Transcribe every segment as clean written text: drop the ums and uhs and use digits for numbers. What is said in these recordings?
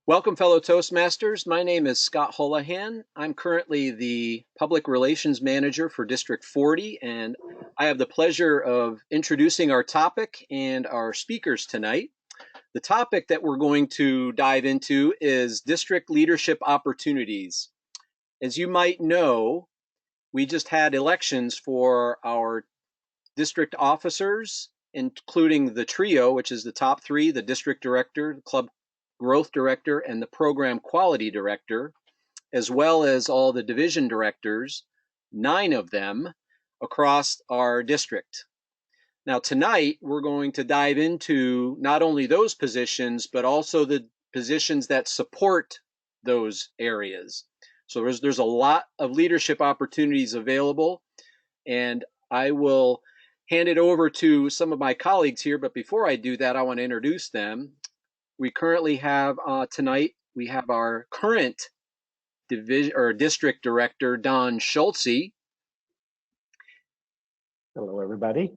Welcome, fellow Toastmasters. My name is Scott Holohan. I'm currently the Public Relations Manager for District 40, and I have the pleasure of introducing our topic and our speakers tonight. The topic that we're going to dive into is district leadership opportunities. As you might know, we just had elections for our district officers, including the trio, which is the top three, the district director, the club growth director, and the program quality director, as well as all the division directors, 9 of them across our district. Now tonight, we're going to dive into not only those positions, but also the positions that support those areas. So there's a lot of leadership opportunities available, and I will hand it over to some of my colleagues here. But before I do that, I want to introduce them. We currently have tonight, we have our current division or district director, Don Schultze. Hello, everybody.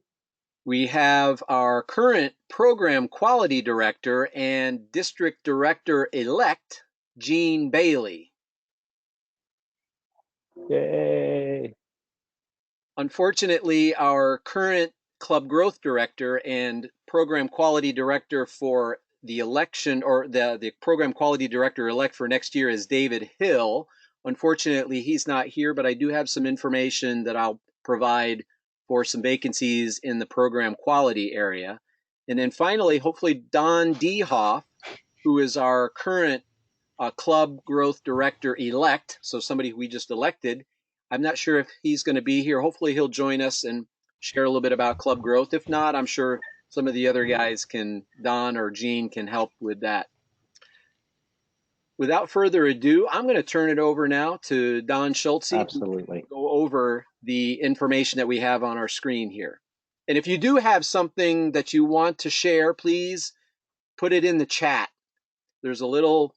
We have our current program quality director and district director-elect, Gene Bailey. Yay. Unfortunately, our current club growth director and program quality director for the election, or the program quality director elect for next year, is David Hill. Unfortunately, he's not here, but I do have some information that I'll provide for some vacancies in the program quality area. And then finally, hopefully Don Dehoff, who is our current club growth director elect, so somebody we just elected. I'm not sure if he's going to be here. Hopefully he'll join us and share a little bit about club growth. If not, I'm sure some of the other guys Don or Gene can help with that. Without further ado, I'm going to turn it over now to Don Schultze. Absolutely. To go over the information that we have on our screen here. And if you do have something that you want to share, please put it in the chat. There's a little,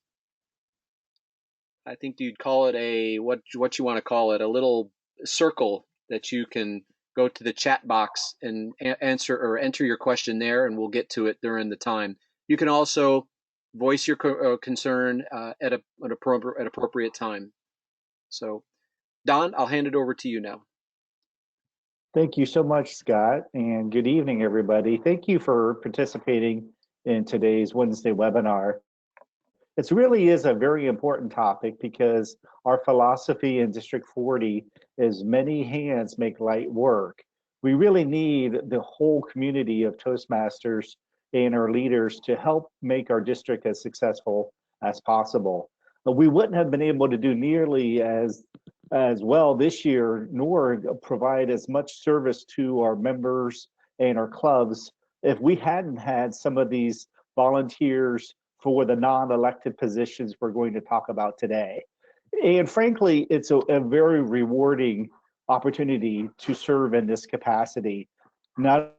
I think you'd call it what you want to call it, a little circle that you can go to the chat box and answer or enter your question there, and we'll get to it during the time. You can also voice your concern at an appropriate time. So, Don, I'll hand it over to you now. Thank you so much, Scott, and good evening, everybody. Thank you for participating in today's Wednesday webinar. It really is a very important topic because our philosophy in District 40 is many hands make light work. We really need the whole community of Toastmasters and our leaders to help make our district as successful as possible. But we wouldn't have been able to do nearly as well this year, nor provide as much service to our members and our clubs if we hadn't had some of these volunteers for the non-elected positions we're going to talk about today. And frankly, it's a very rewarding opportunity to serve in this capacity. Not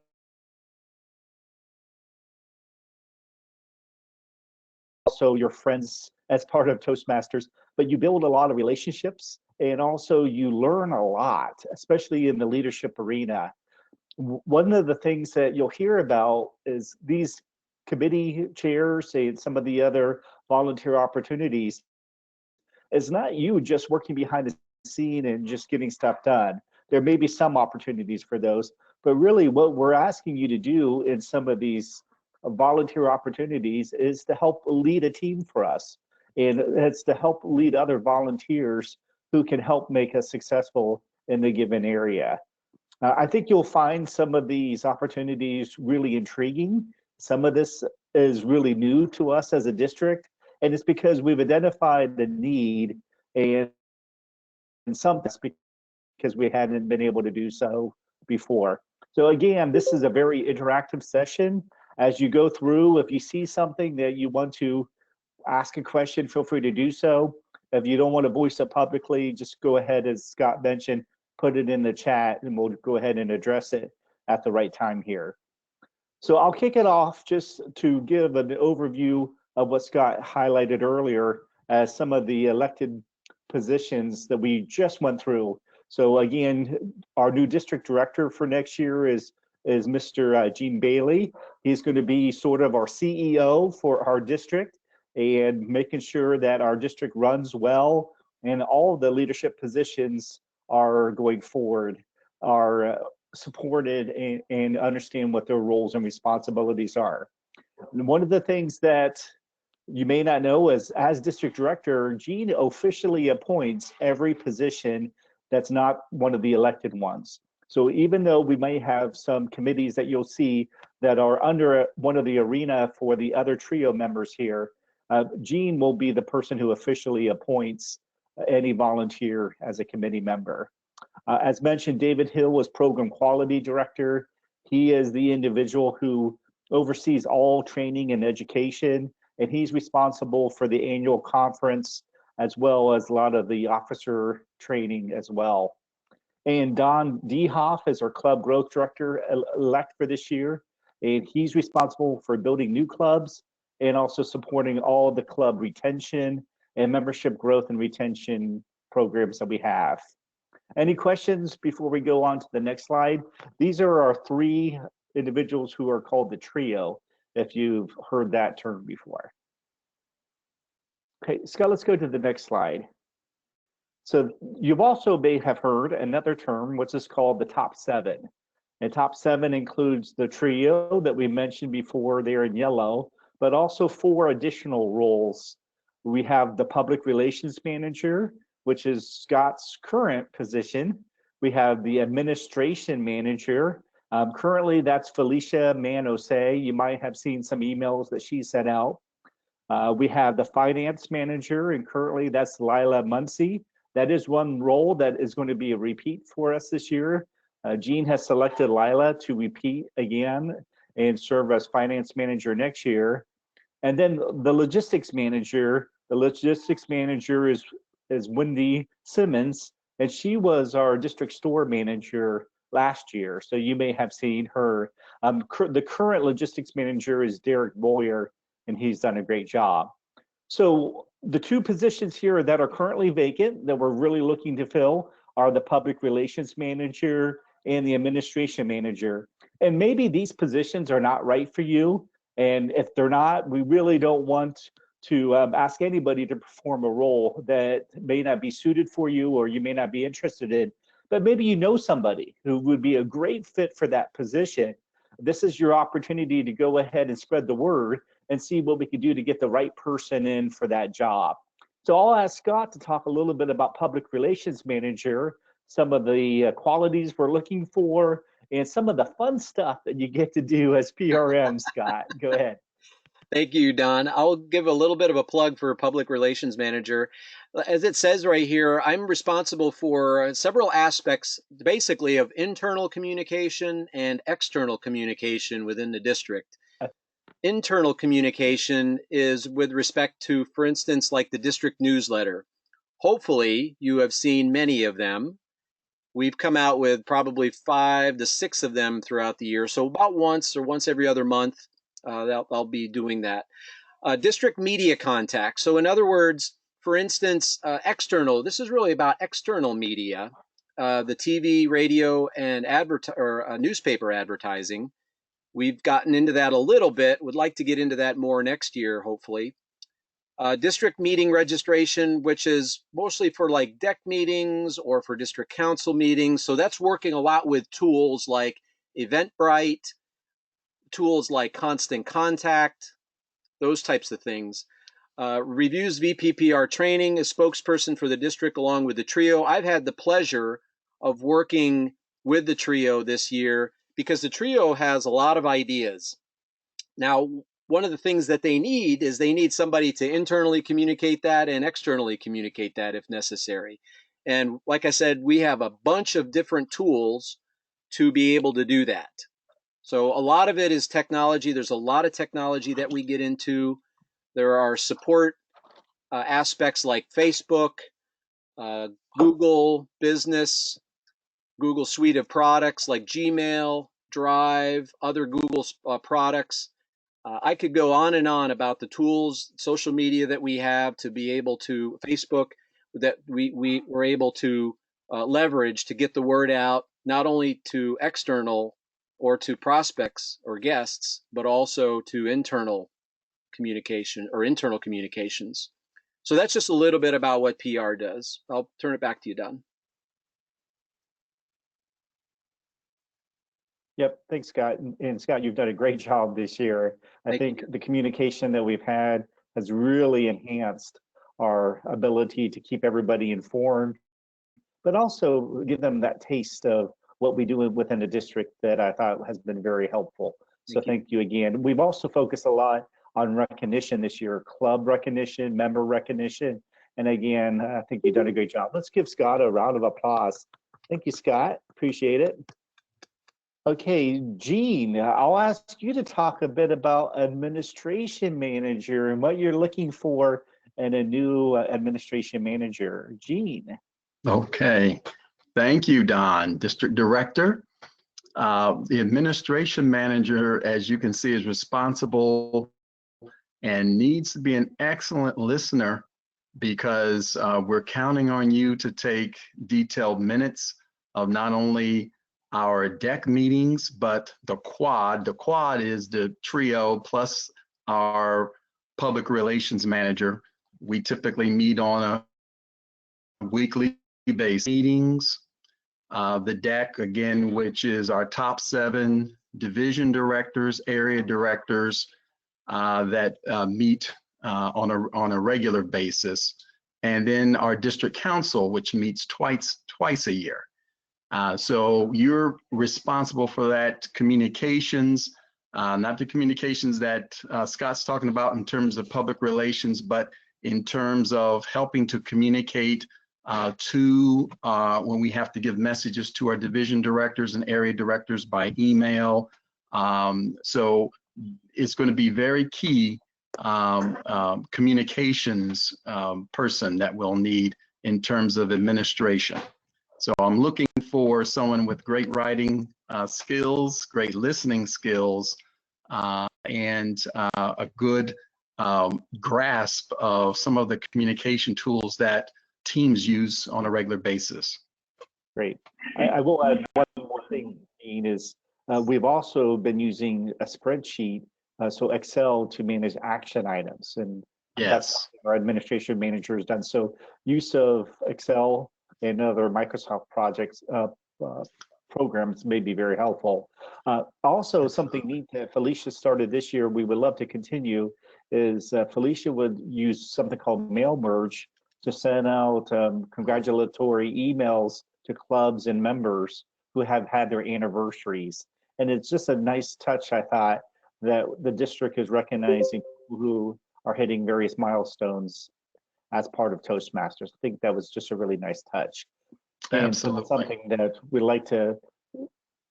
also your friends as part of Toastmasters, but you build a lot of relationships, and also you learn a lot, especially in the leadership arena. One of the things that you'll hear about is these committee chairs and some of the other volunteer opportunities. It's not you just working behind the scene and just getting stuff done. There may be some opportunities for those, but really what we're asking you to do in some of these volunteer opportunities is to help lead a team for us. And it's to help lead other volunteers who can help make us successful in the given area. I think you'll find some of these opportunities really intriguing. Some of this is really new to us as a district, and it's because we've identified the need, and some because we hadn't been able to do so before. So again, this is a very interactive session. As you go through, if you see something that you want to ask a question, feel free to do so. If you don't want to voice it publicly, just go ahead, as Scott mentioned, put it in the chat and we'll go ahead and address it at the right time here. So I'll kick it off just to give an overview of what Scott highlighted earlier as some of the elected positions that we just went through. So again, our new district director for next year is Mr. Gene Bailey. He's going to be sort of our CEO for our district. and making sure that our district runs well and all the leadership positions are going forward, are supported and understand what their roles and responsibilities are. And one of the things that you may not know is, as district director, Gene officially appoints every position that's not one of the elected ones. So even though we may have some committees that you'll see that are under one of the arena for the other trio members here, Gene will be the person who officially appoints any volunteer as a committee member. As mentioned, David Hill was program quality director. He is the individual who oversees all training and education, and he's responsible for the annual conference as well as a lot of the officer training as well. And Don Dehoff is our club growth director elect for this year, and he's responsible for building new clubs and also supporting all the club retention and membership growth and retention programs that we have. Any questions before we go on to the next slide? These are our three individuals who are called the trio, if you've heard that term before. Okay, Scott, let's go to the next slide. So you've also may have heard another term, which is called the top seven. And top seven includes the trio that we mentioned before there in yellow, but also four additional roles. We have the public relations manager, which is Scott's current position. We have the administration manager. Currently, that's Felicia Manose. You might have seen some emails that she sent out. We have the finance manager, and currently that's Lila Muncie. That is one role that is going to be a repeat for us this year. Gene has selected Lila to repeat again and serve as finance manager next year. And then the logistics manager is Wendy Simmons, and she was our district store manager last year. So you may have seen her. The current logistics manager is Derek Boyer, and he's done a great job. So the two positions here that are currently vacant that we're really looking to fill are the public relations manager and the administration manager. And maybe these positions are not right for you. And if they're not, we really don't want to ask anybody to perform a role that may not be suited for you or you may not be interested in. But maybe you know somebody who would be a great fit for that position. This is your opportunity to go ahead and spread the word and see what we can do to get the right person in for that job. So I'll ask Scott to talk a little bit about public relations manager, some of the qualities we're looking for, and some of the fun stuff that you get to do as PRM, Scott. Go ahead. Thank you, Don. I'll give a little bit of a plug for public relations manager. As it says right here, I'm responsible for several aspects, basically, of internal communication and external communication within the district. Internal communication is with respect to, for instance, like the district newsletter. Hopefully, you have seen many of them. We've come out with probably 5 to 6 of them throughout the year. So about once or once every other month, I'll be doing that. District media contact. So in other words, for instance, external, this is really about external media, the TV, radio, and newspaper advertising. We've gotten into that a little bit, would like to get into that more next year, hopefully. District meeting registration, which is mostly for like DEC meetings or for district council meetings. So that's working a lot with tools like Eventbrite, tools like Constant Contact, those types of things. Reviews VPPR training, a spokesperson for the district along with the trio. I've had the pleasure of working with the trio this year because the trio has a lot of ideas. Now, one of the things that they need is they need somebody to internally communicate that and externally communicate that if necessary. And like I said, we have a bunch of different tools to be able to do that. So a lot of it is technology. There's a lot of technology that we get into. There are support aspects like Facebook, Google Business, Google Suite of products like Gmail, Drive, other Google products. I could go on and on about the tools, social media that we have to be able to, Facebook, that we were able to leverage to get the word out, not only to external or to prospects or guests, but also to internal communication or internal communications. So that's just a little bit about what PR does. I'll turn it back to you, Don. Yep, thanks, Scott. And Scott, you've done a great job this year. I think the communication that we've had has really enhanced our ability to keep everybody informed, but also give them that taste of what we do within the district that I thought has been very helpful. So thank you again. We've also focused a lot on recognition this year, club recognition, member recognition. And again, I think you've done a great job. Let's give Scott a round of applause. Thank you, Scott. Appreciate it. Okay, Gene, I'll ask you to talk a bit about administration manager and what you're looking for in a new administration manager. Gene. Okay, thank you, Don. District Director. The administration manager, as you can see, is responsible and needs to be an excellent listener because we're counting on you to take detailed minutes of not only our deck meetings, but the quad. The quad is the trio plus our public relations manager. We typically meet on a weekly basis. Meetings, the deck again, which is our top 7 division directors, area directors that meet on a regular basis, and then our district council, which meets twice a year. So you're responsible for that communications, not the communications that Scott's talking about in terms of public relations, but in terms of helping to communicate when we have to give messages to our division directors and area directors by email. So it's going to be very key communications person that we'll need in terms of administration. So I'm looking for someone with great writing skills, great listening skills, and a good grasp of some of the communication tools that teams use on a regular basis. Great. I will add one more thing, Dean, is we've also been using a spreadsheet, so Excel, to manage action items. And that's what our administration manager has done. So use of Excel and other Microsoft projects, programs may be very helpful. Also, something neat that Felicia started this year, we would love to continue, is Felicia would use something called mail merge to send out congratulatory emails to clubs and members who have had their anniversaries. And it's just a nice touch, I thought, that the district is recognizing who are hitting various milestones as part of Toastmasters. I think that was just a really nice touch. Absolutely. And something that we'd like to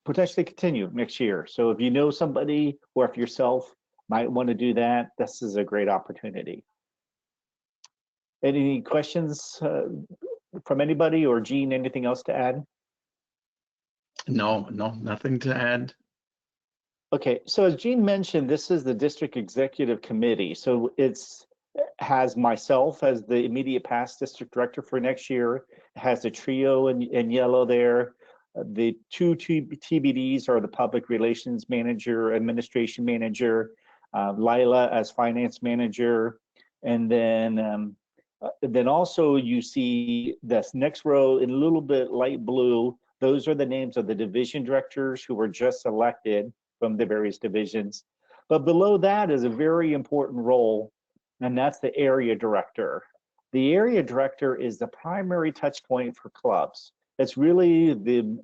potentially continue next year. So if you know somebody, or if yourself might want to do that, this is a great opportunity. Any questions from anybody, or Gene, anything else to add? No, nothing to add. Okay, so as Gene mentioned, this is the district executive committee. So it's has myself as the immediate past district director for next year. It has the trio in yellow there. The 2 TBDs are the public relations manager, administration manager, Lila as finance manager, and then also you see this next row in a little bit light blue. Those are the names of the division directors who were just elected from the various divisions. But below that is a very important role, and that's the area director. The area director is the primary touch point for clubs. It's really the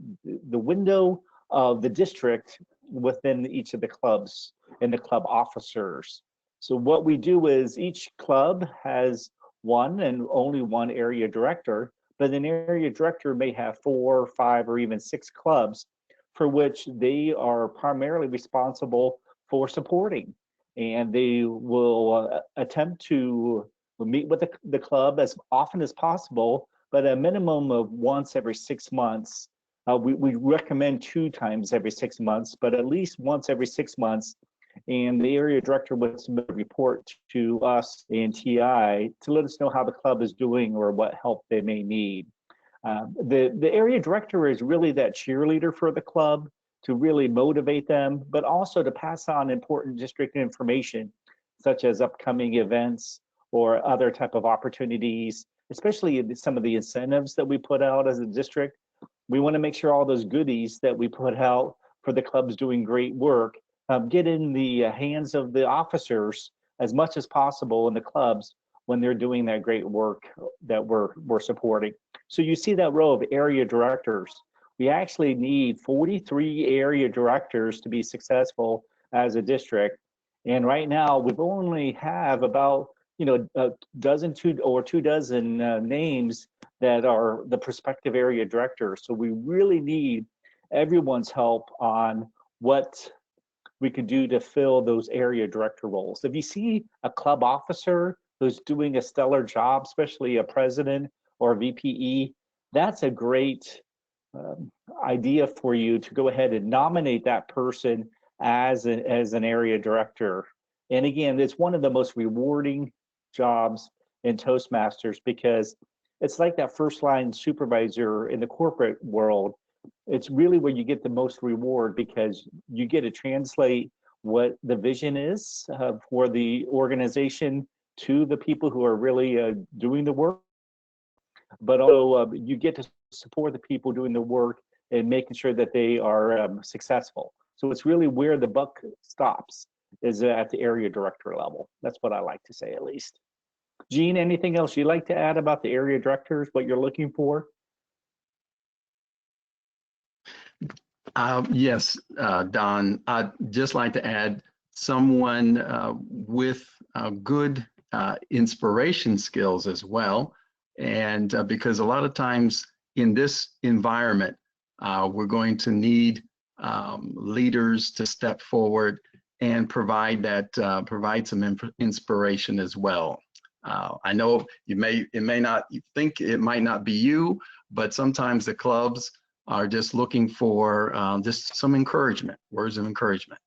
window of the district within each of the clubs and the club officers. So what we do is each club has one and only one area director, but an area director may have 4, 5, or even 6 clubs for which they are primarily responsible for supporting. And they will attempt to meet with the club as often as possible, but a minimum of once every 6 months. We recommend 2 times every 6 months, but at least once every 6 months. And the area director would submit a report to us and TI to let us know how the club is doing or what help they may need. The area director is really that cheerleader for the club to really motivate them, but also to pass on important district information, such as upcoming events or other type of opportunities, especially in some of the incentives that we put out as a district. We want to make sure all those goodies that we put out for the clubs doing great work get in the hands of the officers as much as possible in the clubs when they're doing that great work that we're supporting. So you see that row of area directors. We actually need 43 area directors to be successful as a district. And right now we've only have about a dozen, two dozen names that are the prospective area directors. So we really need everyone's help on what we could do to fill those area director roles. If you see a club officer who's doing a stellar job, especially a president or a VPE, that's a great idea for you to go ahead and nominate that person as an area director. And again, it's one of the most rewarding jobs in Toastmasters because it's like that first line supervisor in the corporate world. It's really where you get the most reward because you get to translate what the vision is for the organization to the people who are really doing the work, but also you get to support the people doing the work and making sure that they are successful. So it's really where the buck stops is at the area director level. That's what I like to say, at least. Gene, anything else you'd like to add about the area directors, what you're looking for? Yes, Don, I'd just like to add someone with good inspiration skills as well. And because a lot of times in this environment, we're going to need leaders to step forward and provide some inspiration as well. I know you think it might not be you, but sometimes the clubs are just looking for just some encouragement, words of encouragement.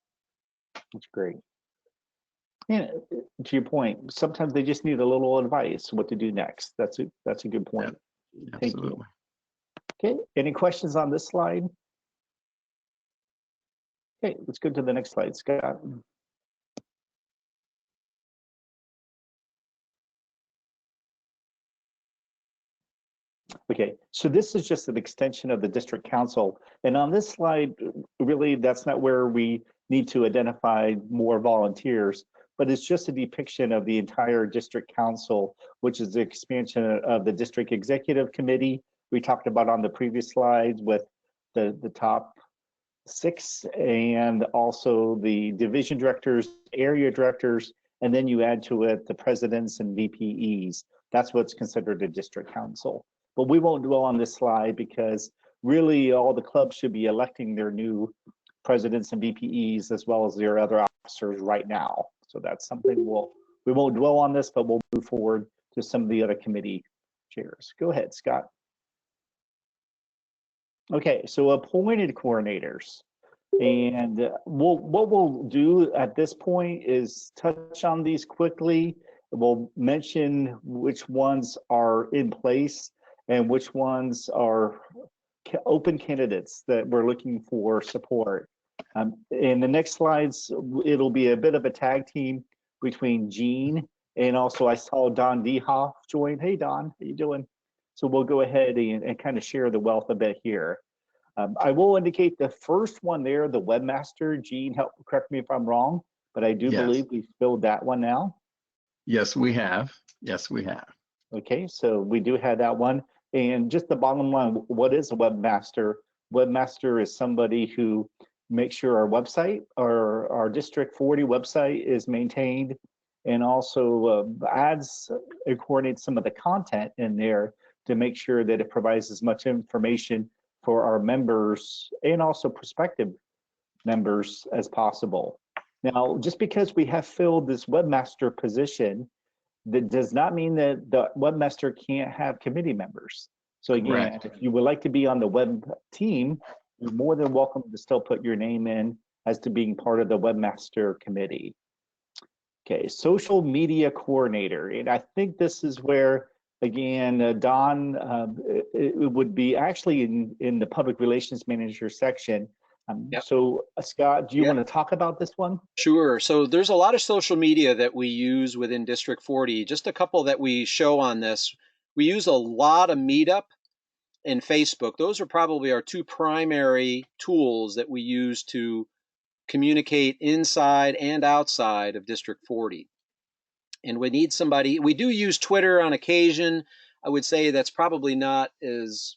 That's great. Yeah, to your point, sometimes they just need a little advice what to do next. That's a good point. Yeah, thank you. Okay, any questions on this slide? Okay, let's go to the next slide, Scott. Okay, so this is just an extension of the district council. And on this slide, really, that's not where we need to identify more volunteers, but it's just a depiction of the entire district council, which is the expansion of the district executive committee we talked about on the previous slides with the top 6, and also the division directors, area directors, and then you add to it the presidents and VPEs. That's what's considered a district council. But we won't dwell on this slide because really all the clubs should be electing their new presidents and VPEs as well as their other officers right now. So that's something we won't dwell on this, but we'll move forward to some of the other committee chairs. Go ahead, Scott. Okay, so appointed coordinators. And what we'll do at this point is touch on these quickly. We'll mention which ones are in place and which ones are open candidates that we're looking for support. In the next slides, it'll be a bit of a tag team between Gene and also I saw Don Dehoff join. Hey, Don, how you doing? So we'll go ahead and kind of share the wealth a bit here. I will indicate the first one there, the webmaster. Gene, correct me if I'm wrong, but I do believe we've filled that one now. Yes, we have. Yes, we have. Okay, so we do have that one. And just the bottom line, what is a webmaster? Webmaster is somebody who makes sure our website, our District 40 website is maintained, and also adds and coordinates some of the content in there to make sure that it provides as much information for our members and also prospective members as possible. Now, just because we have filled this webmaster position, that does not mean that the webmaster can't have committee members. So again, Correct. if you would like to be on the web team, you're more than welcome to still put your name in as to being part of the webmaster committee. Okay, social media coordinator. And I think this is where, again, Don, it would be actually in the public relations manager section, Yep. So Scott, do you Yep. want to talk about this one? Sure. So there's a lot of social media that we use within District 40. Just a couple that we show on this. We use a lot of Meetup and Facebook. Those are probably our two primary tools that we use to communicate inside and outside of District 40. And we need somebody. We do use Twitter on occasion. I would say that's probably not as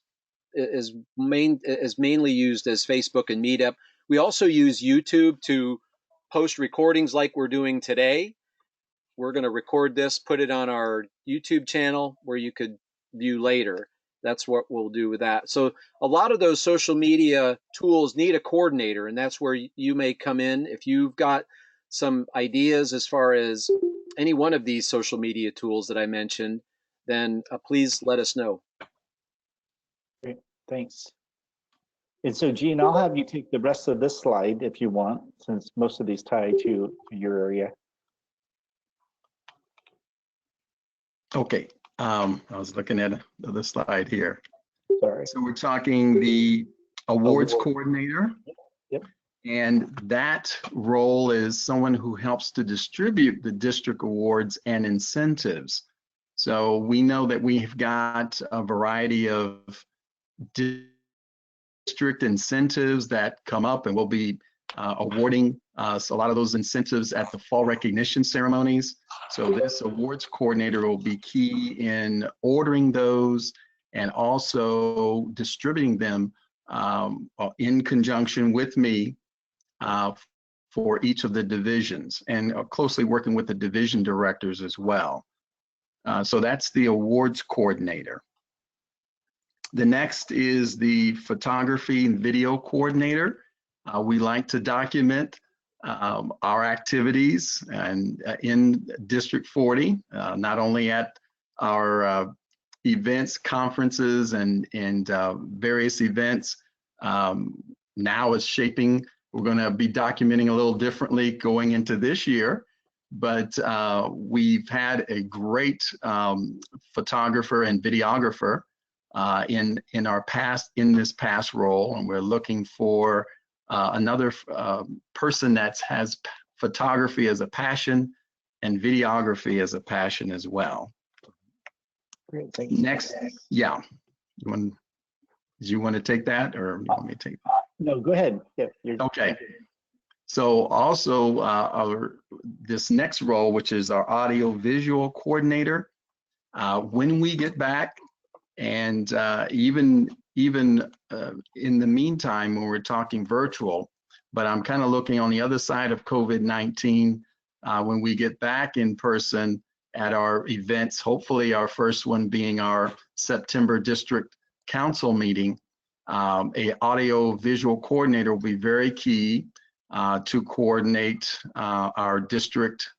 mainly used as Facebook and Meetup. We also use YouTube to post recordings like we're doing today. We're going to record this, put it on our YouTube channel where you could view later. That's what we'll do with that. So a lot of those social media tools need a coordinator, and that's where you may come in. If you've got some ideas as far as any one of these social media tools that I mentioned, then please let us know. Great, thanks. And so, Gene, I'll have you take the rest of this slide if you want, since most of these tie to your area. Okay, I was looking at the other slide here. Sorry. So we're talking the awards coordinator. Yep. And that role is someone who helps to distribute the district awards and incentives. So we know that we've got a variety of district incentives that come up, and we'll be awarding a lot of those incentives at the fall recognition ceremonies. So this awards coordinator will be key in ordering those and also distributing them in conjunction with me for each of the divisions, and closely working with the division directors as well. So that's the awards coordinator. The next is the photography and video coordinator. We like to document our activities and in District 40, not only at our events, conferences, and various events. Now is shaping. We're going to be documenting a little differently going into this year, but we've had a great photographer and videographer in this past role, and we're looking for another person that has photography as a passion and videography as a passion as well. Great, thanks. Next, yeah, do you want to take that, or you want me to take that? No, go ahead. Yeah, okay. So also this next role, which is our audio visual coordinator, when we get back, and even in the meantime, when we're talking virtual, but I'm kind of looking on the other side of COVID-19, when we get back in person at our events, hopefully our first one being our September district council meeting, a audio visual coordinator will be very key to coordinate our district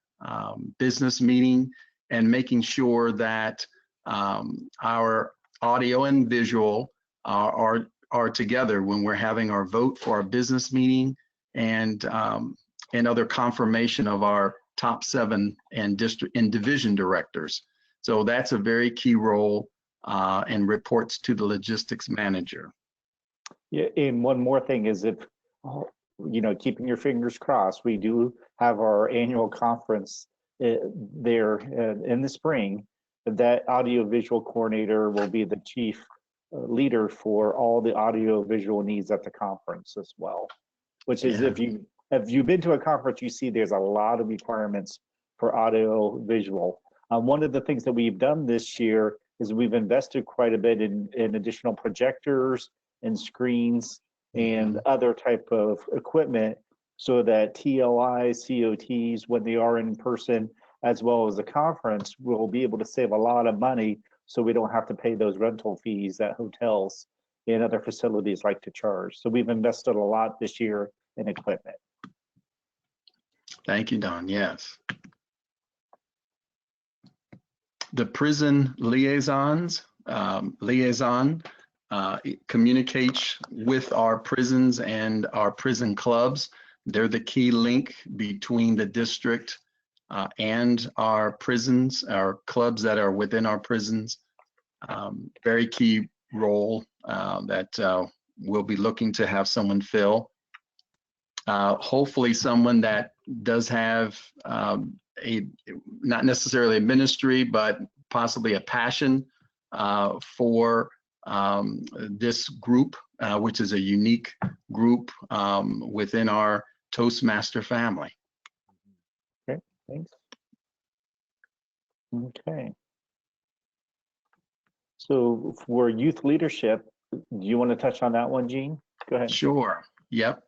business meeting and making sure that our audio and visual are together when we're having our vote for our business meeting and other confirmation of our top 7 and district and division directors. So that's a very key role and reports to the logistics manager. Yeah, and one more thing is, if keeping your fingers crossed, we do have our annual conference there in the spring. That audio visual coordinator will be the chief leader for all the audio visual needs at the conference as well. Which is, if you've been to a conference, you see there's a lot of requirements for audio visual. One of the things that we've done this year is we've invested quite a bit in additional projectors and screens and other type of equipment, so that TLIs, COTs, when they are in person, as well as the conference, will be able to save a lot of money, so we don't have to pay those rental fees that hotels and other facilities like to charge. So we've invested a lot this year in equipment. Thank you, Don. Yes. The prison liaison communicates with our prisons and our prison clubs. They're the key link between the district and our prisons, our clubs that are within our prisons. Very key role that we'll be looking to have someone fill. hopefully someone that does have a not necessarily a ministry, but possibly a passion for this group, which is a unique group within our Toastmaster family. Okay, thanks. Okay. So for youth leadership, do you want to touch on that one, Gene? Go ahead. Sure. Yep.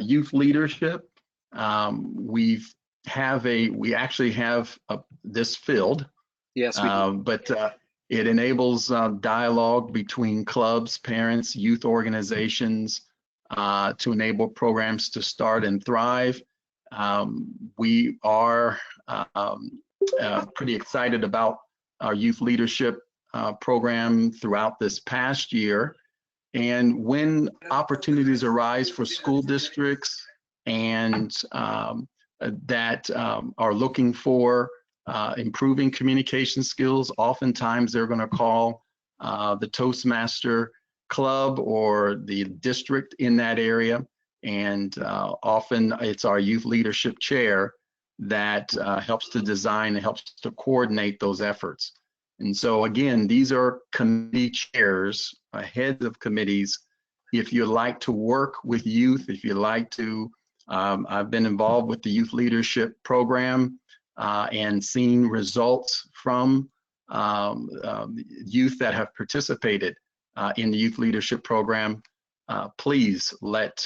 Youth leadership. We actually have this filled. Yes, we do. But it enables dialogue between clubs, parents, youth organizations to enable programs to start and thrive. We are pretty excited about our youth leadership program throughout this past year. And when opportunities arise for school districts and that are looking for improving communication skills, oftentimes they're going to call the Toastmaster Club or the district in that area. And often it's our youth leadership chair that helps to design and helps to coordinate those efforts. And so again, these are committee chairs, heads of committees. If you like to work with youth, if you like to, I've been involved with the youth leadership program and seen results from youth that have participated in the youth leadership program. Please let,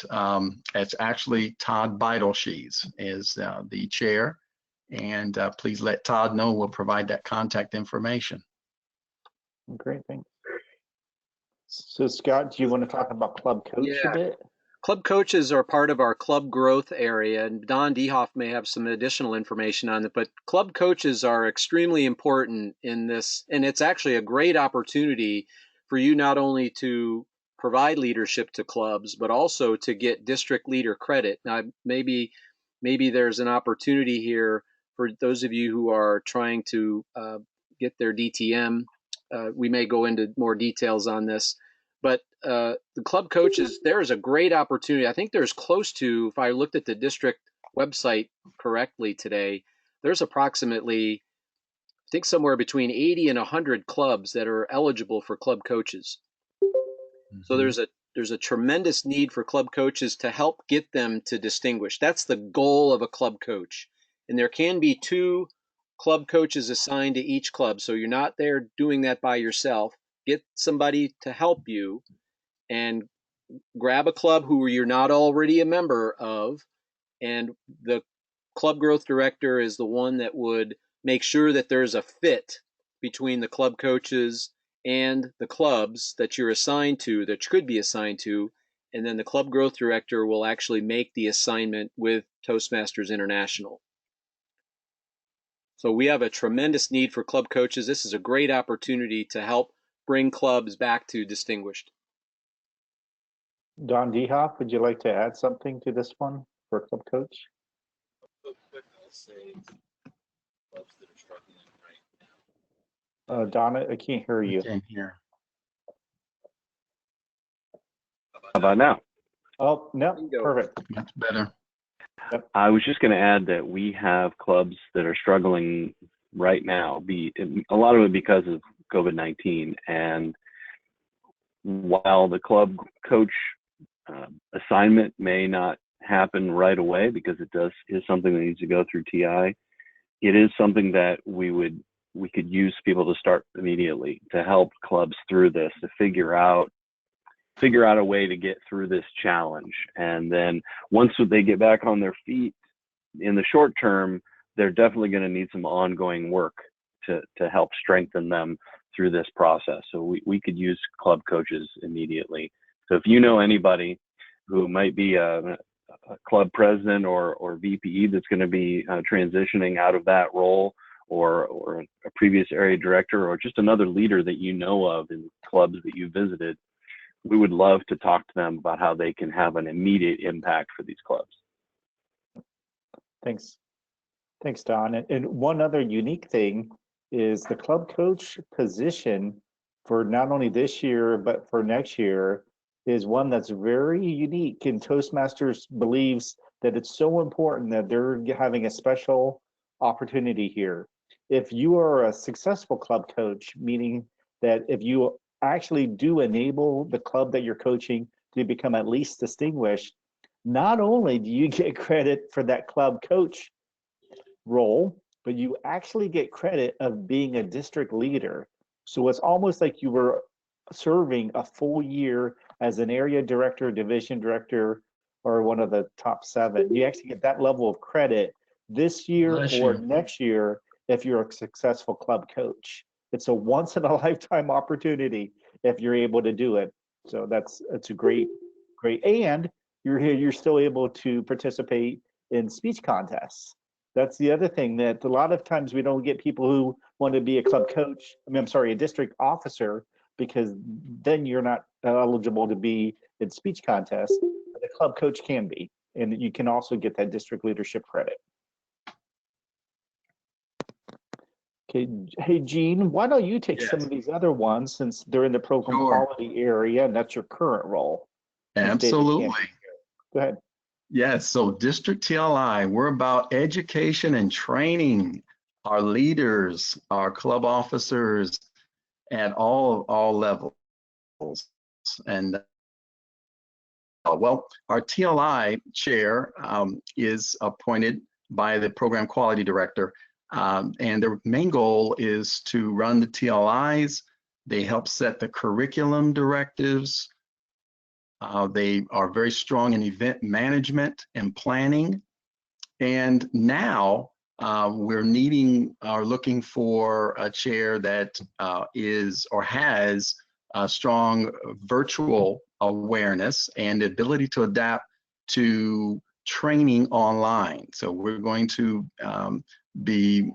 it's actually Todd Beidelshees is the chair. And please let Todd know. We'll provide that contact information. Great, thanks. So Scott, do you want to talk about club coach a bit? Club coaches are part of our club growth area, and Don Dehoff may have some additional information on it, but club coaches are extremely important in this, and it's actually a great opportunity for you not only to provide leadership to clubs, but also to get district leader credit. Now, maybe there's an opportunity here for those of you who are trying to get their DTM. We may go into more details on this, but the club coaches, there is a great opportunity. I think there's close to, if I looked at the district website correctly today, there's approximately, I think somewhere between 80 and 100 clubs that are eligible for club coaches. Mm-hmm. So there's a tremendous need for club coaches to help get them to distinguish. That's the goal of a club coach. And there can be 2 club coaches assigned to each club. So you're not there doing that by yourself. Get somebody to help you and grab a club who you're not already a member of. And the club growth director is the one that would make sure that there's a fit between the club coaches and the clubs that you're assigned to, that you could be assigned to. And then the club growth director will actually make the assignment with Toastmasters International. So we have a tremendous need for club coaches. This is a great opportunity to help bring clubs back to distinguished. Don Dehoff, would you like to add something to this one for club coach? Real quick, I'll say clubs that are struggling right now. Donna, I can't hear you. I can't hear. How about now? Oh, no, perfect. Much better. Yep. I was just going to add that we have clubs that are struggling right now. A lot of it because of COVID-19, and while the club coach assignment may not happen right away because it is something that needs to go through TI, it is something that we could use people to start immediately to help clubs through this, to figure out a way to get through this challenge. And then once they get back on their feet, in the short term, they're definitely going to need some ongoing work to help strengthen them through this process. So we could use club coaches immediately. So if you know anybody who might be a club president or VPE that's going to be transitioning out of that role, or a previous area director, or just another leader that you know of in clubs that you visited, we would love to talk to them about how they can have an immediate impact for these clubs. Thanks, Don. And one other unique thing is the club coach position for not only this year, but for next year is one that's very unique, and Toastmasters believes that it's so important that they're having a special opportunity here. If you are a successful club coach, meaning that if you actually do enable the club that you're coaching to become at least distinguished, not only do you get credit for that club coach role, but you actually get credit of being a district leader. So it's almost like you were serving a full year as an area director, division director, or one of the top 7. You actually get that level of credit this year Bless or you. next year if you're a successful club coach. It's a once in a lifetime opportunity if you're able to do it. So it's a great, and you're here, you're still able to participate in speech contests. That's the other thing, that a lot of times we don't get people who want to be a club coach. I mean, I'm sorry, a district officer, because then you're not eligible to be in speech contests. But a club coach can be, and you can also get that district leadership credit. Okay, hey Gene, why don't you take some Yes. of these other ones, since they're in the program Sure. quality area and that's your current role? Absolutely. Go ahead. Yes, so District TLI, we're about education and training our leaders, our club officers at all levels. And well, our TLI chair is appointed by the program quality director, and their main goal is to run the TLIs. They help set the curriculum directives. They are very strong in event management and planning. And now we're looking for a chair that is or has a strong virtual awareness and the ability to adapt to training online. So we're going to be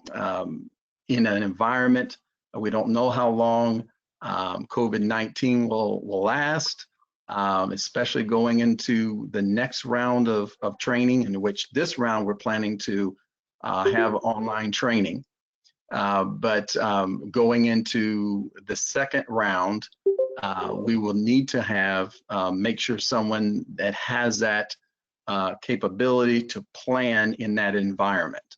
in an environment, we don't know how long COVID-19 will last. Especially going into the next round of training, in which this round we're planning to have online training. But going into the second round, we will need to make sure someone that has that capability to plan in that environment.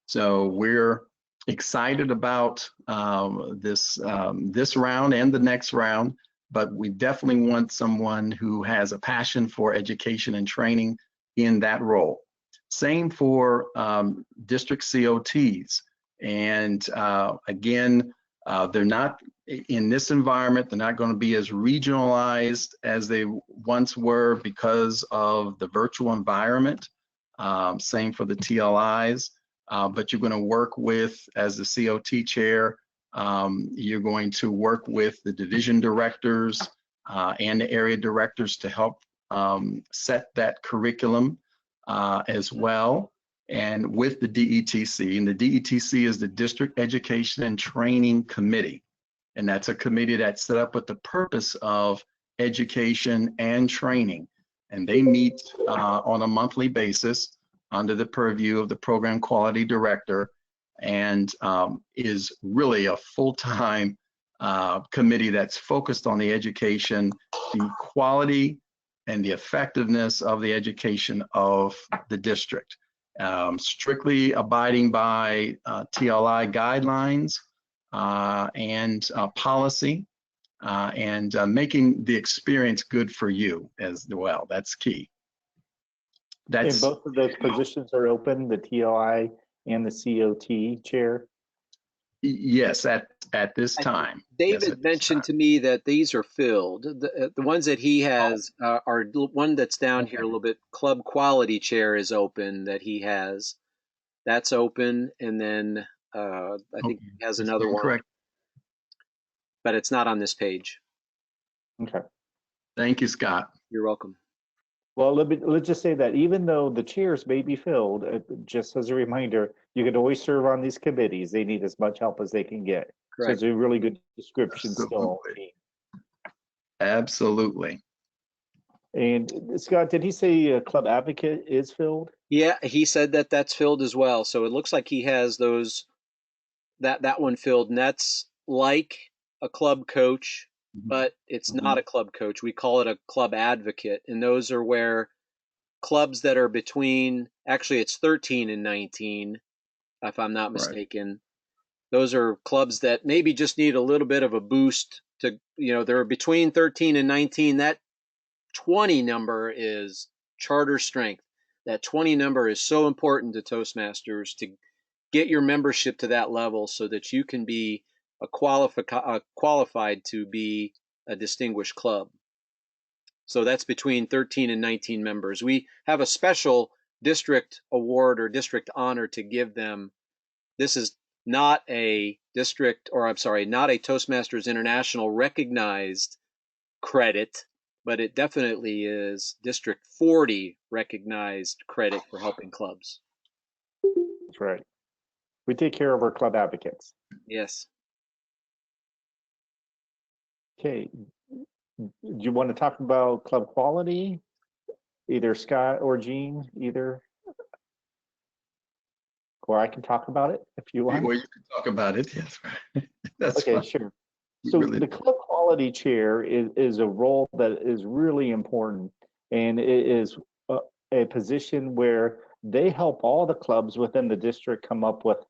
So we're excited about this round and the next round, but we definitely want someone who has a passion for education and training in that role. Same for district COTs. And again, they're not in this environment, they're not going to be as regionalized as they once were because of the virtual environment. Same for the TLIs, but you're going to work with, as the COT chair, you're going to work with the division directors and the area directors to help set that curriculum as well, and with the DETC. And the DETC is the District Education and Training Committee. And that's a committee that's set up with the purpose of education and training. And they meet on a monthly basis under the purview of the program quality director, and is really a full-time committee that's focused on the education, the quality and the effectiveness of the education of the district. Strictly abiding by TLI guidelines and policy, and making the experience good for you as well. That's key. And both of those positions are open, the TLI and the COT chair? Yes, at this time. David mentioned to me that these are filled. The ones that he has are one that's down here a little bit. Club quality chair is open that he has. That's open, and then I think he has another one. Correct. But it's not on this page. Okay. Thank you, Scott. You're welcome. Well, let's just say that even though the chairs may be filled, just as a reminder, you can always serve on these committees. They need as much help as they can get. Correct. So it's a really good description. Absolutely. Still. Absolutely. And Scott, did he say club advocate is filled? Yeah, he said that that's filled as well. So it looks like he has that one filled, and that's like a club coach, but it's Mhm. not a club coach. We call it a club advocate. And those are where clubs that are between, actually it's 13 and 19, if I'm not Right. mistaken. Those are clubs that maybe just need a little bit of a boost to, they're between 13 and 19. That 20 number is charter strength. That 20 number is so important to Toastmasters to get your membership to that level so that you can be qualified to be a distinguished club. So that's between 13 and 19 members. We have a special district award or district honor to give them. This is not a district, or I'm sorry, not a Toastmasters International recognized credit, but it definitely is District 40 recognized credit for helping clubs. That's right. We take care of our club advocates. Yes. Okay. Do you want to talk about club quality? Either Scott or Gene, either. Or I can talk about it if you want. Well, you can talk about it. Yes, that's Okay, fine. sure. You So really the club quality chair is a role that is really important, and it is a position where they help all the clubs within the district come up with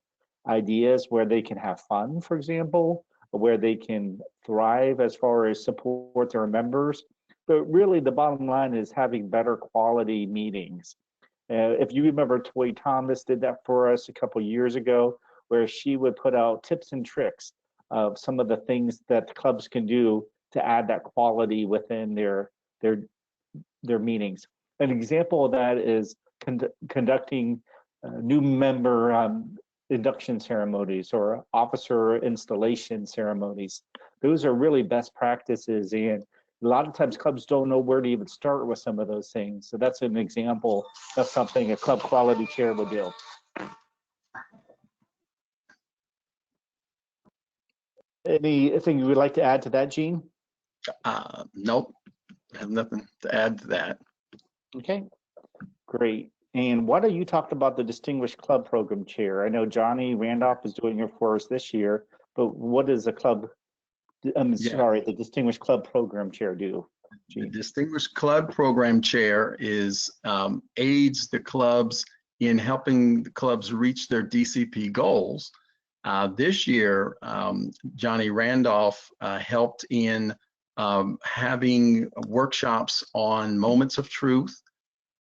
ideas where they can have fun, for example, where they can thrive as far as support their members. But really, the bottom line is having better quality meetings. If you remember, Toy Thomas did that for us a couple years ago, where she would put out tips and tricks of some of the things that the clubs can do to add that quality within their their meetings. An example of that is conducting new member induction ceremonies or officer installation ceremonies. Those are really best practices, and a lot of times clubs don't know where to even start with some of those things. So that's an example of something a club quality chair would do. Anything you would like to add to that, Gene? nope. I have nothing to add to that. Okay, great. And why don't you talk about the Distinguished Club Program Chair? I know Johnny Randolph is doing it for us this year, but what does the club, sorry, the Distinguished Club Program Chair do? The Gene? Distinguished Club Program Chair is aids the clubs in helping the clubs reach their DCP goals. This year, Johnny Randolph helped in having workshops on moments of truth,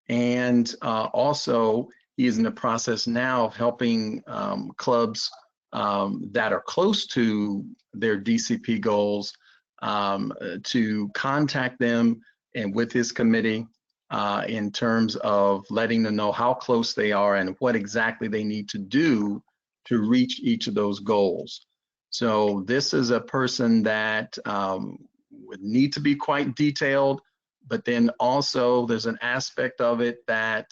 and also he is in the process now of helping clubs that are close to their DCP goals to contact them and with his committee in terms of letting them know how close they are and what exactly they need to do to reach each of those goals. So this is a person that would need to be quite detailed, but then also there's an aspect of it that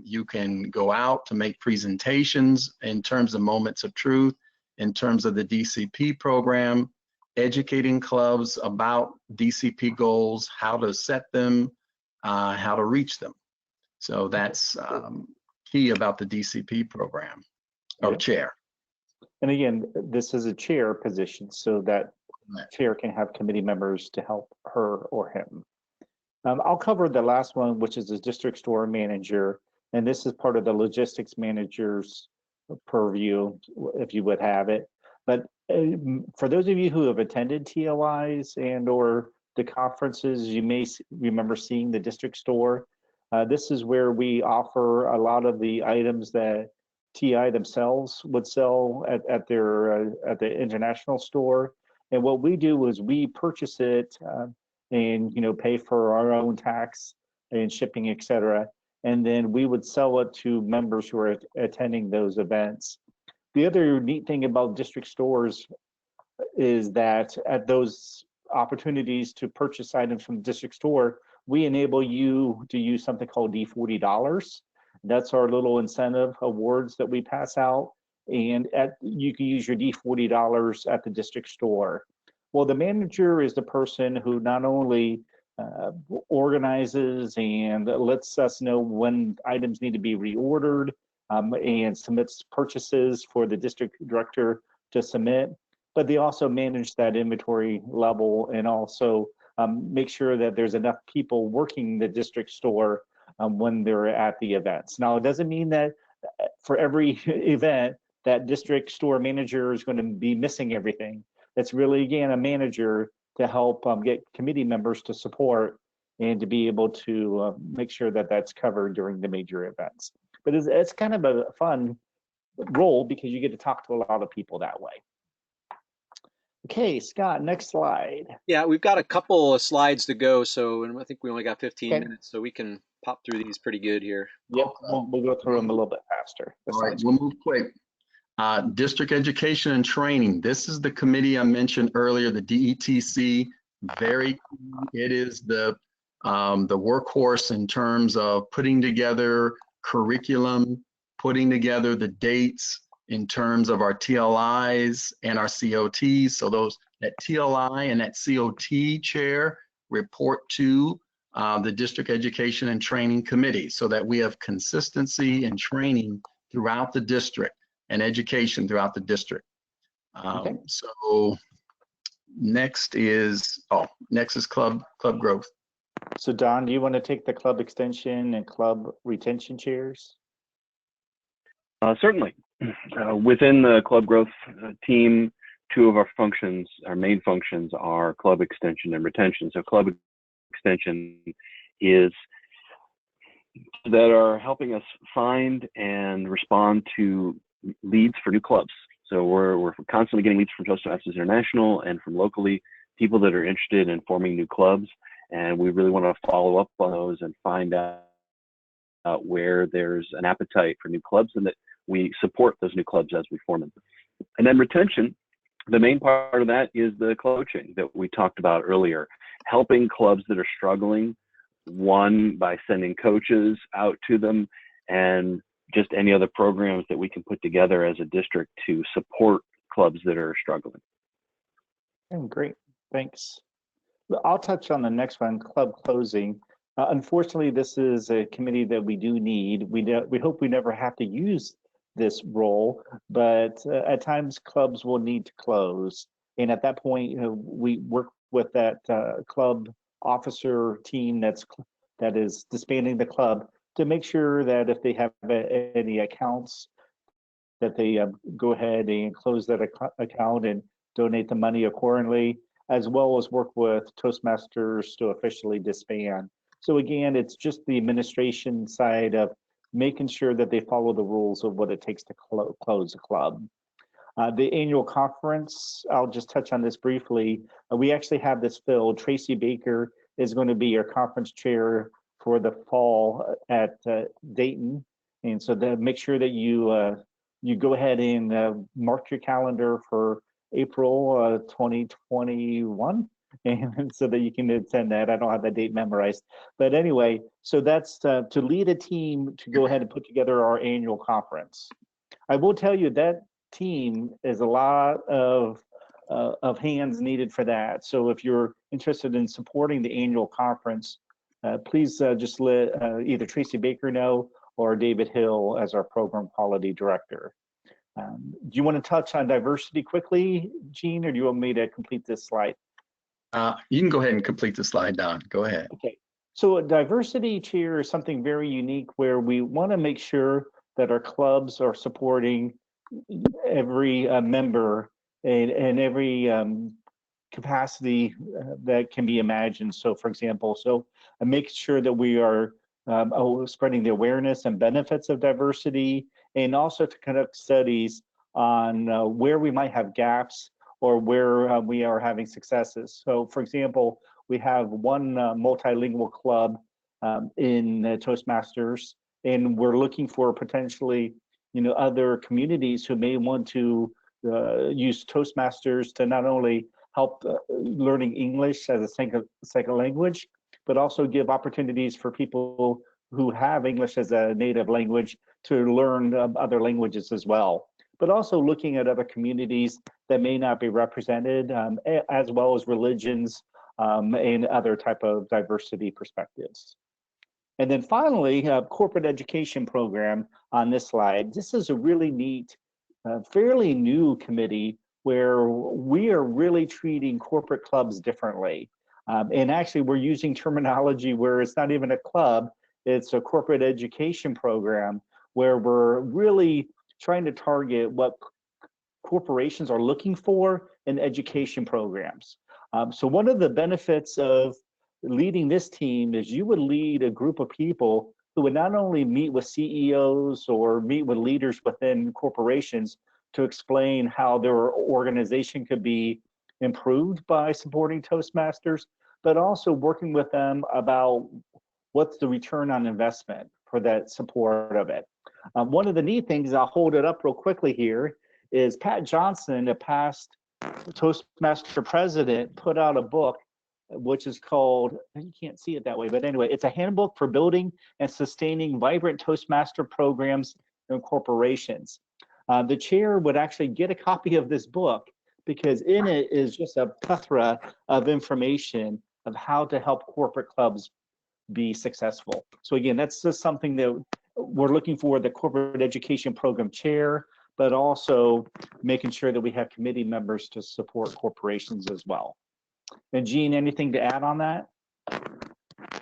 you can go out to make presentations in terms of moments of truth, in terms of the DCP program, educating clubs about DCP goals, how to set them, how to reach them. So that's key about the DCP program or chair. And again, this is a chair position, so that chair can have committee members to help her or him. I'll cover the last one, which is the district store manager, and this is part of the logistics manager's purview, if you would have it. But for those of you who have attended TLIs and or the conferences, you may remember seeing the district store. This is where we offer a lot of the items that TI themselves would sell at the international store. And what we do is we purchase it and pay for our own tax and shipping, etc. And then we would sell it to members who are attending those events. The other neat thing about district stores is that at those opportunities to purchase items from the district store, we enable you to use something called D40. That's our little incentive awards that we pass out. And you can use your D40 at the district store. Well, the manager is the person who not only organizes and lets us know when items need to be reordered and submits purchases for the district director to submit, but they also manage that inventory level and also make sure that there's enough people working the district store when they're at the events. Now, it doesn't mean that for every event that district store manager is going to be missing everything. It's really, again, a manager to help get committee members to support and to be able to make sure that that's covered during the major events. But it's kind of a fun role because you get to talk to a lot of people that way. Okay, Scott, next slide. Yeah, we've got a couple of slides to go, so and I think we only got 15 Okay. minutes, so we can pop through these pretty good here. Yep, we'll go through them a little bit faster. All right, we'll move quick. District Education and Training. This is the committee I mentioned earlier, the DETC. Very, it is the workhorse in terms of putting together curriculum, putting together the dates in terms of our TLIs and our COTs. So that TLI and that COT chair report to the District Education and Training Committee so that we have consistency and training throughout the district and education throughout the district. Okay. So next is club growth. So Don, do you want to take the club extension and club retention chairs? Certainly. Within the club growth team, two of our main functions are club extension and retention. So club extension is that are helping us find and respond to leads for new clubs. So we're constantly getting leads from Toastmasters International and from locally, people that are interested in forming new clubs. And we really want to follow up on those and find out where there's an appetite for new clubs and that we support those new clubs as we form them. And then retention, the main part of that is the coaching that we talked about earlier, helping clubs that are struggling, one, by sending coaches out to them, and just any other programs that we can put together as a district to support clubs that are struggling. Great, thanks. I'll touch on the next one, club closing. Unfortunately, this is a committee that we do need. We hope we never have to use this role, but at times clubs will need to close. And at that point, we work with that club officer team that is disbanding the club to make sure that if they have any accounts, that they go ahead and close that account and donate the money accordingly, as well as work with Toastmasters to officially disband. So again, it's just the administration side of making sure that they follow the rules of what it takes to close a club. The annual conference, I'll just touch on this briefly. We actually have this filled. Tracy Baker is going to be our conference chair for the fall at Dayton. And so make sure that you go ahead and mark your calendar for April 2021, and so that you can attend that. I don't have that date memorized, but anyway, so that's to lead a team to go ahead and put together our annual conference. I will tell you that team is a lot of hands needed for that. So if you're interested in supporting the annual conference, please just let either Tracy Baker know or David Hill as our program quality director. Do you want to touch on diversity quickly, Gene, or do you want me to complete this slide? You can go ahead and complete the slide, Don. Go ahead. Okay. So a diversity chair is something very unique where we want to make sure that our clubs are supporting every member and every capacity that can be imagined. So for example, make sure that we are spreading the awareness and benefits of diversity, and also to conduct studies on where we might have gaps or where we are having successes. So for example, we have one multilingual club in Toastmasters, and we're looking for potentially, other communities who may want to use Toastmasters to not only help learning English as a second language, but also give opportunities for people who have English as a native language to learn other languages as well. But also looking at other communities that may not be represented, as well as religions and other type of diversity perspectives. And then finally, corporate education program on this slide. This is a really neat, fairly new committee where we are really treating corporate clubs differently. And actually, we're using terminology where it's not even a club, it's a corporate education program where we're really trying to target what corporations are looking for in education programs. So one of the benefits of leading this team is you would lead a group of people who would not only meet with CEOs or meet with leaders within corporations to explain how their organization could be improved by supporting Toastmasters, but also working with them about what's the return on investment for that support of it. One of the neat things, I'll hold it up real quickly here, is Pat Johnson, a past Toastmaster president, put out a book which is called, you can't see it that way, but anyway, it's a handbook for building and sustaining vibrant Toastmaster programs in corporations. The chair would actually get a copy of this book because in it is just a plethora of information of how to help corporate clubs be successful. So again, that's just something that we're looking for the corporate education program chair, but also making sure that we have committee members to support corporations as well. And Gene, anything to add on that?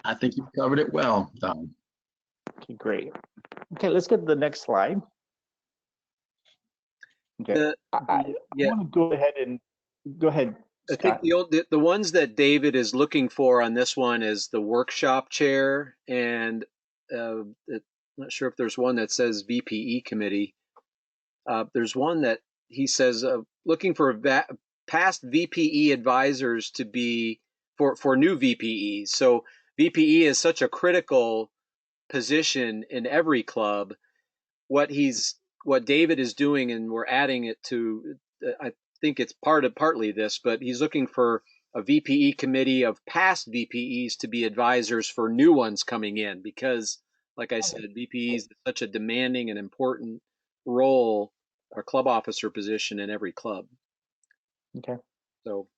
I think you've covered it well, Don. Okay, great. Okay, let's get to the next slide. Okay, I want to go ahead and go ahead, Scott. I think the ones that David is looking for on this one is the workshop chair, and I'm not sure if there's one that says VPE committee. There's one that he says looking for past VPE advisors to be for new VPEs. So VPE is such a critical position in every club. What David is doing, and we're adding it to, I think it's partly this, but he's looking for a VPE committee of past VPEs to be advisors for new ones coming in, because like I said, VPEs is such a demanding and important role, or club officer position in every club. Okay. So.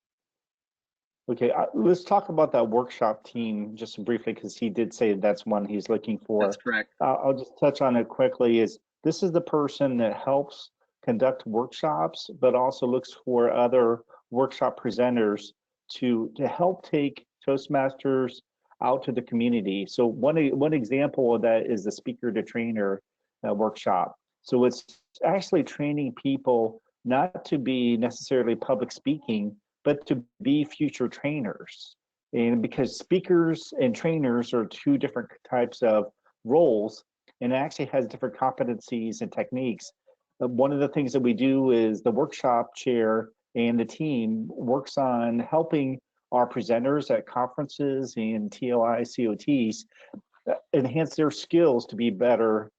Okay, let's talk about that workshop team just briefly, because he did say that's one he's looking for. That's correct. I'll just touch on it quickly. This is the person that helps conduct workshops, but also looks for other workshop presenters to help take Toastmasters out to the community. So one example of that is the speaker to trainer workshop. So it's actually training people not to be necessarily public speaking, but to be future trainers. And because speakers and trainers are two different types of roles, and it actually has different competencies and techniques. One of the things that we do is the workshop chair and the team works on helping our presenters at conferences and TOI, COTs enhance their skills to be better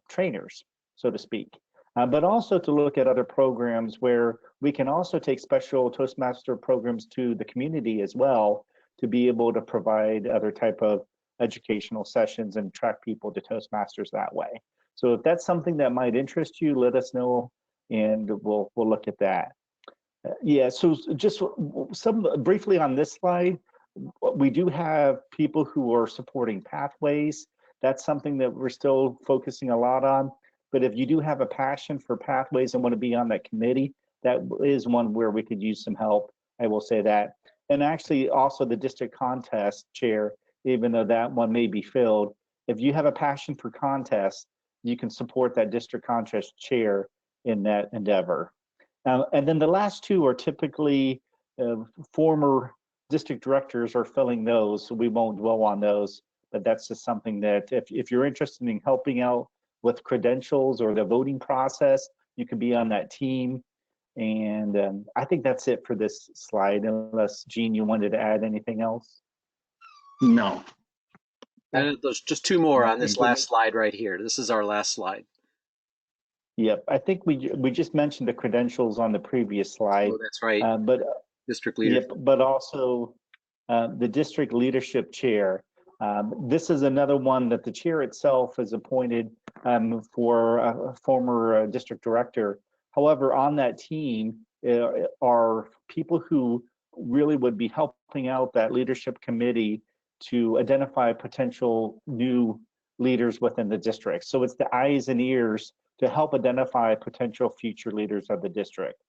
trainers, so to speak. But also to look at other programs where we can also take special Toastmaster programs to the community as well, to be able to provide other type of educational sessions and attract people to Toastmasters that way. So if that's something that might interest you, let us know and we'll look at that. Yeah, so just briefly on this slide, we do have people who are supporting pathways. That's something that we're still focusing a lot on. But if you do have a passion for pathways and want to be on that committee, that is one where we could use some help. I will say that. And actually also the district contest chair, even though that one may be filled, if you have a passion for contests, you can support that district contest chair in that endeavor. And then the last two are typically former district directors are filling those, so we won't dwell on those, but that's just something that if you're interested in helping out with credentials or the voting process, you can be on that team. And I think that's it for this slide, unless Gene, you wanted to add anything else? No. And there's just two more on this last slide right here. This is our last slide. Yep, I think we just mentioned the credentials on the previous slide. Oh, that's right. But district leadership. Yep, but also the district leadership chair. This is another one that the chair itself is appointed for a former district director. However, on that team are people who really would be helping out that leadership committee to identify potential new leaders within the district. So it's the eyes and ears to help identify potential future leaders of the district.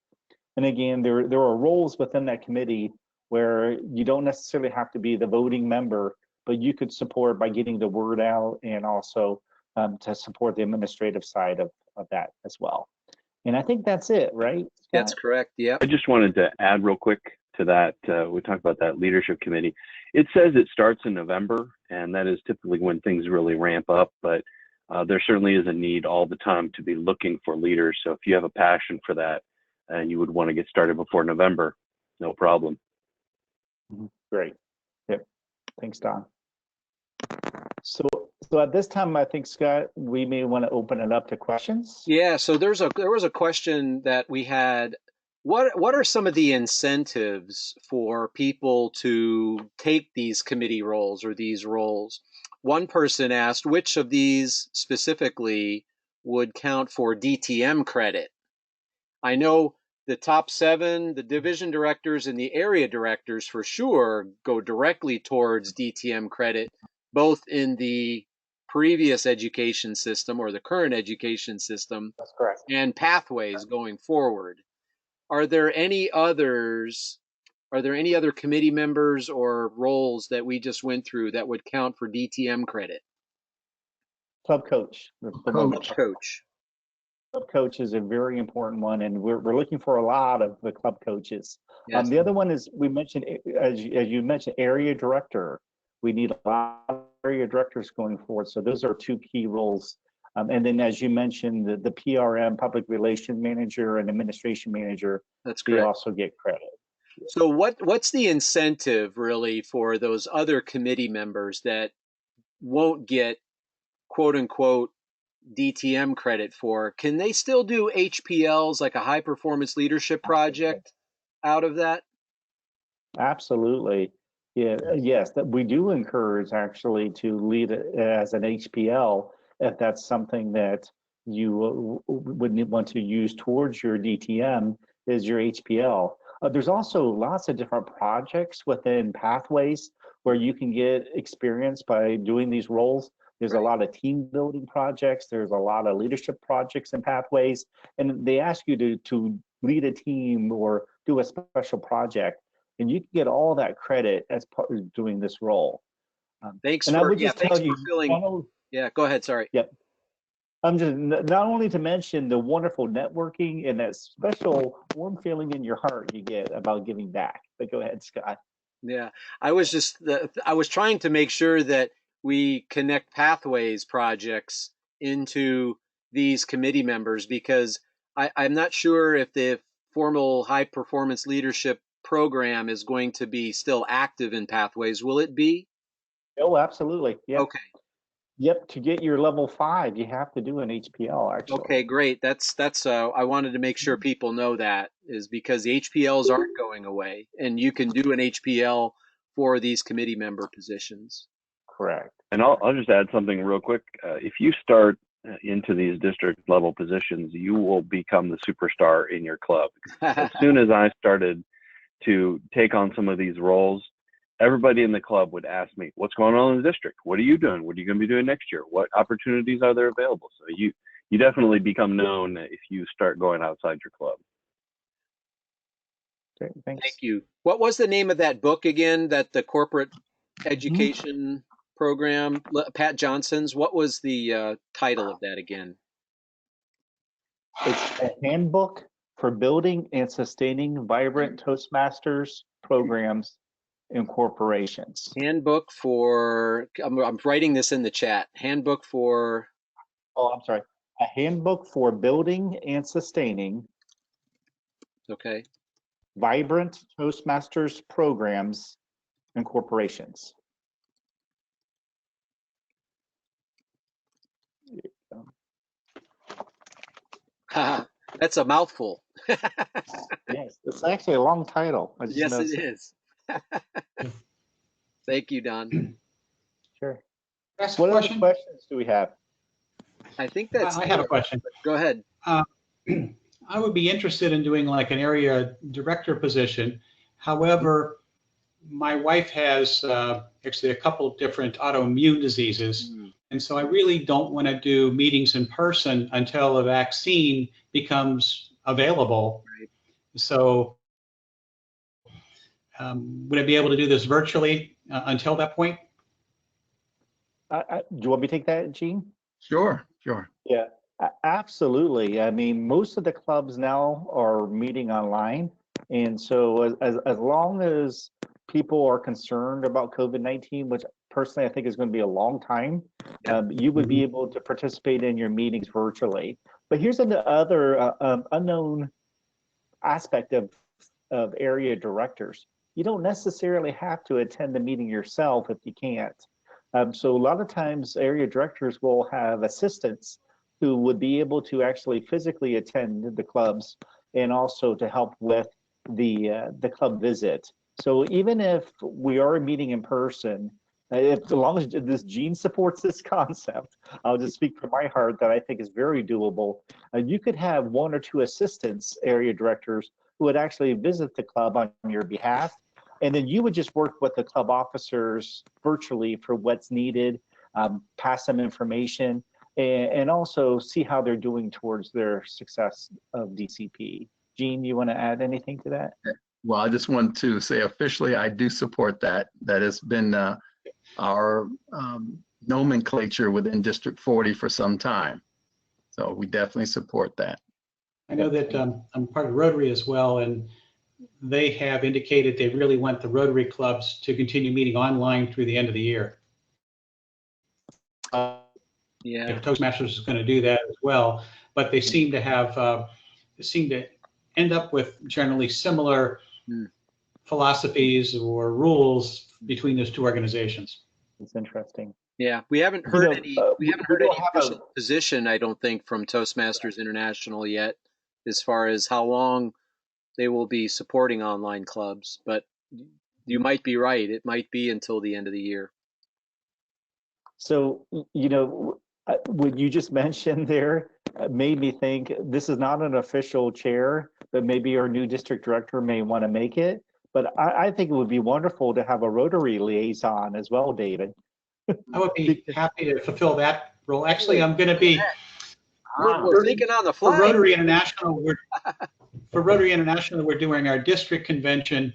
And again, there are roles within that committee where you don't necessarily have to be the voting member, but you could support by getting the word out and also to support the administrative side of that as well. And I think that's it, right, Scott? That's correct. Yeah. I just wanted to add real quick to that. We talked about that leadership committee. It says it starts in November, and that is typically when things really ramp up. But there certainly is a need all the time to be looking for leaders. So if you have a passion for that and you would want to get started before November, no problem. Great. Yep. Thanks, Don. So at this time, I think, Scott, we may want to open it up to questions. Yeah, so there was a question that we had. What are some of the incentives for people to take these committee roles or these roles? One person asked which of these specifically would count for DTM credit. I know the top 7, the division directors and the area directors for sure go directly towards DTM credit, both in the previous education system or the current education system. That's correct. And pathways going forward. Are there any other committee members or roles that we just went through that would count for DTM credit? Club coach. Coach. Club coach is a very important one, and we're looking for a lot of the club coaches. Yes. The other one is, we mentioned, as you mentioned, area director. We need a lot of area directors going forward. So those are 2 key roles. And then, as you mentioned, the PRM, public relations manager, and administration manager, That's correct. They also get credit. So what's the incentive really for those other committee members that won't get quote unquote DTM credit for? Can they still do HPLs, like a high performance leadership project, out of that? Absolutely. Yeah. Yes, that we do encourage actually to lead it as an HPL if that's something that you would want to use towards your DTM is your HPL. There's also lots of different projects within Pathways where you can get experience by doing these roles. There's a lot of team building projects. There's a lot of leadership projects in Pathways, and they ask you to lead a team or do a special project, and you can get all that credit as part of doing this role. Thanks and for, I would just tell you, filling. Yeah, go ahead. Sorry. Yep. I'm just not only to mention the wonderful networking and that special warm feeling in your heart you get about giving back. But go ahead, Scott. Yeah, I was trying to make sure that we connect Pathways projects into these committee members, because I'm not sure if the formal high performance leadership program is going to be still active in Pathways. Will it be? Oh, absolutely. Yep. Okay. Yep. To get your level 5, you have to do an HPL, actually. Okay, great. That's I wanted to make sure people know that, is because the HPLs aren't going away, and you can do an HPL for these committee member positions. Correct. And I'll just add something real quick. If you start into these district level positions, you will become the superstar in your club. As soon as I started to take on some of these roles, everybody in the club would ask me, what's going on in the district? What are you doing? What are you going to be doing next year? What opportunities are there available? So you definitely become known if you start going outside your club. Great, thanks. Thank you. What was the name of that book again, that the corporate education program, Pat Johnson's? What was the title of that again? It's a handbook for building and sustaining vibrant Toastmasters programs and corporations. Handbook for, I'm writing this in the chat. Handbook for. Oh, I'm sorry. A handbook for building and sustaining. Okay. Vibrant Toastmasters programs and corporations. That's a mouthful. Yes, it's actually a long title. Yes, it is. Thank you, Don. Sure. Ask What a other question? questions do we have? I think that's. I have a question. Go ahead. I would be interested in doing like an area director position. However, my wife has actually a couple of different autoimmune diseases. And so I really don't want to do meetings in person until a vaccine becomes available. Right. So would I be able to do this virtually until that point? Do you want me to take that, Gene? Sure, sure. Yeah, absolutely. I mean, most of the clubs now are meeting online. And so as long as people are concerned about COVID-19, which personally I think is going to be a long time, you would be able to participate in your meetings virtually. But here's another unknown aspect of area directors. You don't necessarily have to attend the meeting yourself if you can't. So a lot of times area directors will have assistants who would be able to actually physically attend the clubs and also to help with the club visit. So even if we are meeting in person, as long as this Gene supports this concept, I'll just speak from my heart that I think is very doable. You could have one or two assistants, area directors, who would actually visit the club on your behalf. And then you would just work with the club officers virtually for what's needed, pass them information, and also see how they're doing towards their success of DCP. Gene, you want to add anything to that? Well, I just want to say officially, I do support that. That has been our nomenclature within District 40 for some time. So we definitely support that. I know that I'm part of Rotary as well, and they have indicated they really want the Rotary clubs to continue meeting online through the end of the year. If Toastmasters is going to do that as well, but they seem to have end up with generally similar philosophies or rules between those two organizations. It's interesting. Yeah, we haven't heard any official position, I don't think, from Toastmasters International yet, as far as how long they will be supporting online clubs. But you might be right; it might be until the end of the year. So, what you just mentioned there made me think this is not an official chair, but maybe our new district director may want to make it. But I think it would be wonderful to have a Rotary liaison as well, David. I would be happy to fulfill that role. Actually, I'm going to be. We're thinking on the fly. For Rotary International, we're doing our district convention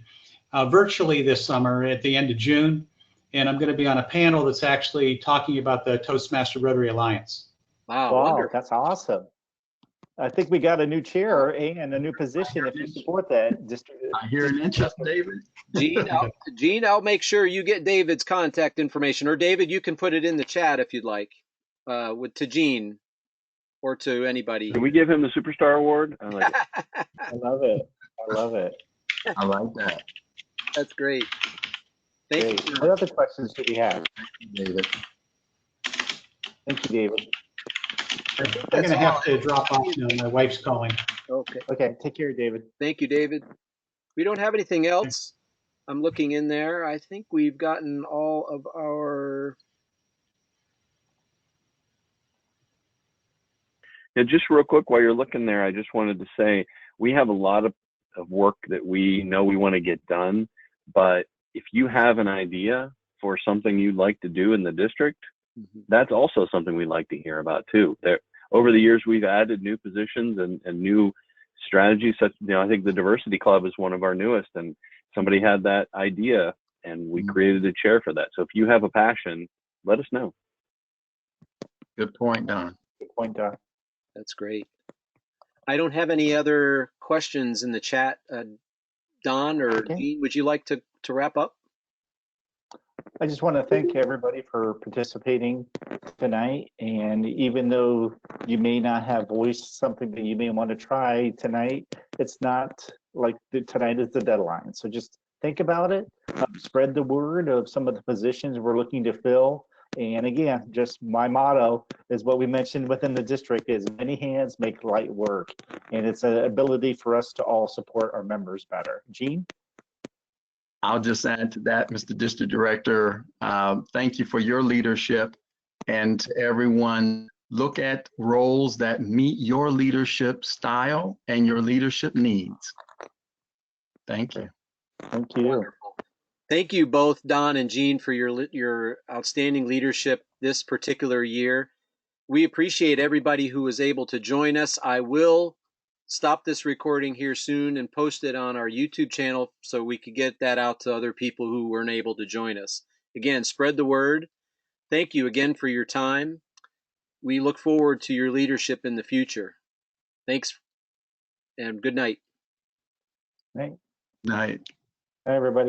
virtually this summer at the end of June, and I'm going to be on a panel that's actually talking about the Toastmaster Rotary Alliance. Wow, that's awesome. I think we got a new chair and a new position if you support that. I hear an interest, David. Gene, I'll make sure you get David's contact information, or David, you can put it in the chat if you'd like, to Gene or to anybody. Can we give him the Superstar Award? I like it. I love it. I love it. I like that. That's great. Thank you. What other questions do we have? Thank you, David. Thank you, David. I'm going to have to drop off now. My wife's calling. Okay. Okay. Take care, David. Thank you, David. We don't have anything else. I'm looking in there. I think we've gotten all of our. Yeah, just real quick while you're looking there, I just wanted to say we have a lot of work that we know we want to get done, but if you have an idea for something you'd like to do in the district, that's also something we'd like to hear about too. Over the years, we've added new positions and new strategies. Such, I think the Diversity Club is one of our newest, and somebody had that idea, and we created a chair for that. So if you have a passion, let us know. Good point, Don. Good point, Don. That's great. I don't have any other questions in the chat. Don or Gene, would you like to wrap up? I just want to thank everybody for participating tonight. And even though you may not have voiced something that you may want to try tonight, it's not like tonight is the deadline. So just think about it, spread the word of some of the positions we're looking to fill. And again, just my motto is what we mentioned within the district is many hands make light work. And it's an ability for us to all support our members better. Gene? I'll just add to that, Mr. District Director. Thank you for your leadership, and everyone look at roles that meet your leadership style and your leadership needs. Thank you. Thank you. Wonderful. Thank you both, Don and Gene, for your outstanding leadership this particular year. We appreciate everybody who was able to join us. I will stop this recording here soon and post it on our YouTube channel so we could get that out to other people who weren't able to join us. Again, spread the word. Thank you again for your time. We look forward to your leadership in the future. Thanks and good night. Right. Night. Hi, everybody.